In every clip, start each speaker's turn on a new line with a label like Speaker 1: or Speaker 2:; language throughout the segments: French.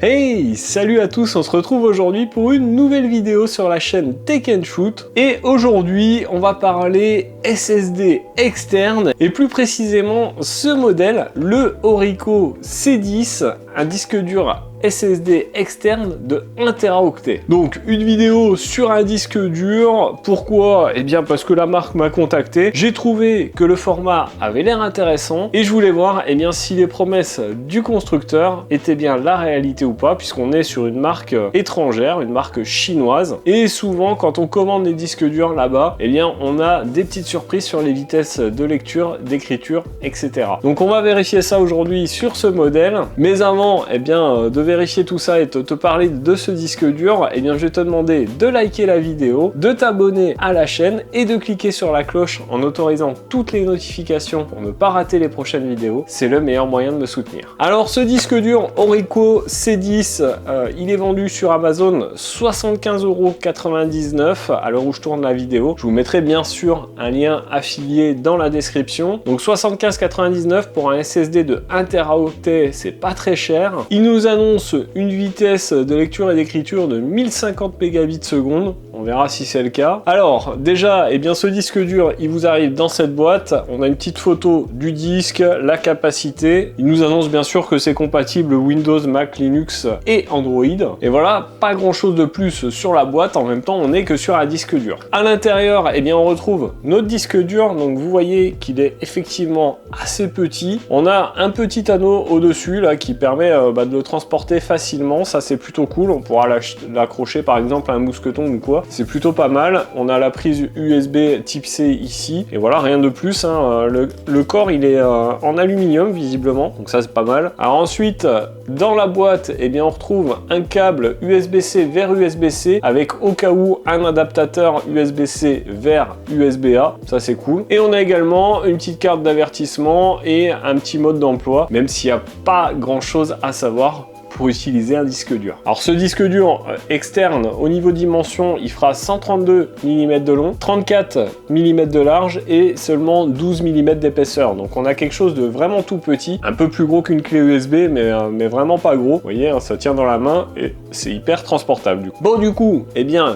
Speaker 1: Hey, salut à tous, on se retrouve aujourd'hui pour une nouvelle vidéo sur la chaîne Tech & Shoot. Et aujourd'hui, on va parler SSD externe et plus précisément ce modèle, le Orico C10, un disque dur SSD externe de 1 Teraoctet. Donc une vidéo sur un disque dur. Pourquoi? Eh bien parce que la marque m'a contacté, j'ai trouvé que le format avait l'air intéressant et je voulais voir si les promesses du constructeur étaient bien la réalité ou pas, puisqu'on est sur une marque étrangère, une marque chinoise, et souvent quand on commande des disques durs là-bas, on a des petites surprises sur les vitesses de lecture, d'écriture, etc. Donc on va vérifier ça aujourd'hui sur ce modèle, mais avant de vérifier tout ça et te parler de ce disque dur, je vais te demander de liker la vidéo, de t'abonner à la chaîne et de cliquer sur la cloche en autorisant toutes les notifications pour ne pas rater les prochaines vidéos. C'est le meilleur moyen de me soutenir. Alors ce disque dur Orico C10, il est vendu sur Amazon 75,99 € à l'heure où je tourne la vidéo. Je vous mettrai bien sûr un lien affilié dans la description. Donc 75,99 € pour un SSD de 1 Teraoctet, c'est pas très cher. Il nous annonce une vitesse de lecture et d'écriture de 1050 mégabits seconde. On verra si c'est le cas. Alors déjà, ce disque dur, il vous arrive dans cette boîte. On a une petite photo du disque, la capacité. Il nous annonce bien sûr que c'est compatible Windows, Mac, Linux et Android. Et voilà, pas grand chose de plus sur la boîte. En même temps, on n'est que sur un disque dur. À l'intérieur, on retrouve notre disque dur. Donc vous voyez qu'il est effectivement assez petit. On a un petit anneau au-dessus là qui permet de le transporter facilement. Ça c'est plutôt cool. On pourra l'accrocher par exemple à un mousqueton ou quoi. C'est plutôt pas mal. On a la prise USB type C ici. Et voilà, rien de plus. Le corps il est en aluminium visiblement. Donc ça c'est pas mal. Alors ensuite, dans la boîte, on retrouve un câble USB-C vers USB-C avec au cas où un adaptateur USB-C vers USB-A. Ça c'est cool. Et on a également une petite carte d'avertissement et un petit mode d'emploi, même s'il n'y a pas grand chose à savoir pour utiliser un disque dur. Alors ce disque dur externe, au niveau dimension, il fera 132 mm de long, 34 mm de large et seulement 12 mm d'épaisseur. Donc on a quelque chose de vraiment tout petit, un peu plus gros qu'une clé USB, mais vraiment pas gros. Vous voyez, ça tient dans la main et c'est hyper transportable du coup. Bon du coup,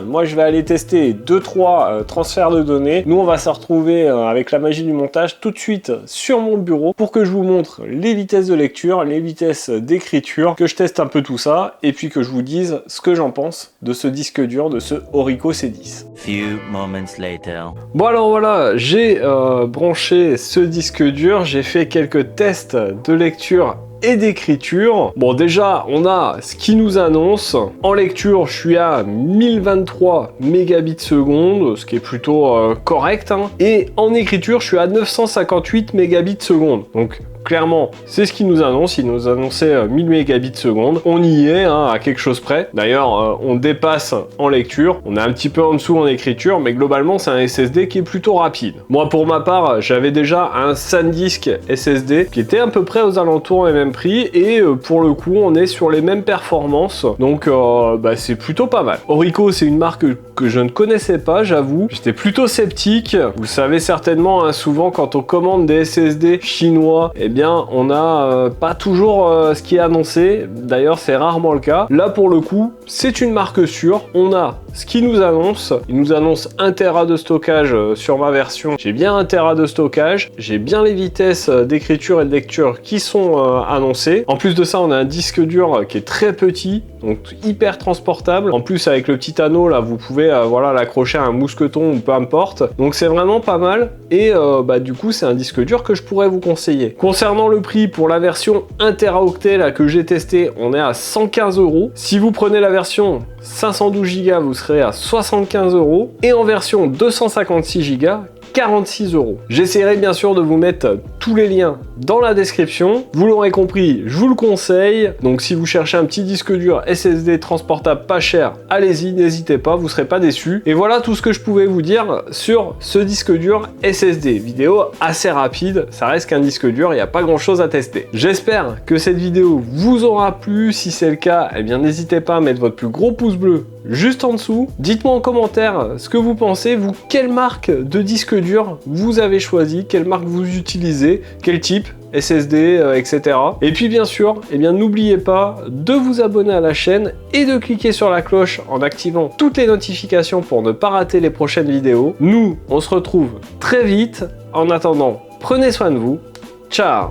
Speaker 1: moi je vais aller tester 2-3 transferts de données. Nous on va se retrouver avec la magie du montage tout de suite sur mon bureau pour que je vous montre les vitesses de lecture, les vitesses d'écriture, que je teste un peu tout ça et puis que je vous dise ce que j'en pense de ce disque dur, de ce Orico C10.
Speaker 2: Few moments later.
Speaker 1: Bon alors voilà, j'ai branché ce disque dur, j'ai fait quelques tests de lecture et d'écriture. Bon déjà, on a ce qui nous annonce. En lecture, je suis à 1023 mégabits seconde, ce qui est plutôt correct. Et en écriture, je suis à 958 mégabits seconde. Donc clairement, c'est ce qu'il nous annonce. Il nous annonçait 1000 mégabits seconde. On y est à quelque chose près. D'ailleurs, on dépasse en lecture. On est un petit peu en dessous en écriture, mais globalement, c'est un SSD qui est plutôt rapide. Moi, pour ma part, j'avais déjà un SanDisk SSD qui était à peu près aux alentours des mêmes prix. Et pour le coup, on est sur les mêmes performances. Donc, c'est plutôt pas mal. Orico, c'est une marque que je ne connaissais pas, j'avoue. J'étais plutôt sceptique. Vous savez certainement, souvent, quand on commande des SSD chinois, on n'a pas toujours ce qui est annoncé. D'ailleurs, c'est rarement le cas. Là, pour le coup, c'est une marque sûre. On a ce qu'il nous annonce. Il nous annonce 1 Tera de stockage sur ma version. J'ai bien 1 Tera de stockage. J'ai bien les vitesses d'écriture et de lecture qui sont annoncées. En plus de ça, on a un disque dur qui est très petit, donc hyper transportable. En plus, avec le petit anneau, là, vous pouvez l'accrocher à un mousqueton ou peu importe. Donc, c'est vraiment pas mal. Et du coup, c'est un disque dur que je pourrais vous conseiller. Concernant le prix, pour la version 1 Teraoctet là, que j'ai testé, on est à 115 €. Si vous prenez la version 512 Go, vous serez à 75 €. Et en version 256 Go, 46 €. J'essaierai bien sûr de vous mettre tous les liens dans la description. Vous l'aurez compris, je vous le conseille. Donc si vous cherchez un petit disque dur SSD transportable pas cher, allez-y, n'hésitez pas, vous serez pas déçus. Et voilà tout ce que je pouvais vous dire sur ce disque dur SSD. Vidéo assez rapide, ça reste qu'un disque dur, il n'y a pas grand chose à tester. J'espère que cette vidéo vous aura plu. Si c'est le cas, n'hésitez pas à mettre votre plus gros pouce bleu juste en dessous. Dites-moi en commentaire ce que vous pensez, vous, quelle marque de disque dur vous avez choisi, quelle marque vous utilisez, quel type. SSD, etc. Et puis bien sûr, eh bien n'oubliez pas de vous abonner à la chaîne et de cliquer sur la cloche en activant toutes les notifications pour ne pas rater les prochaines vidéos. Nous, on se retrouve très vite. En attendant, prenez soin de vous. Ciao!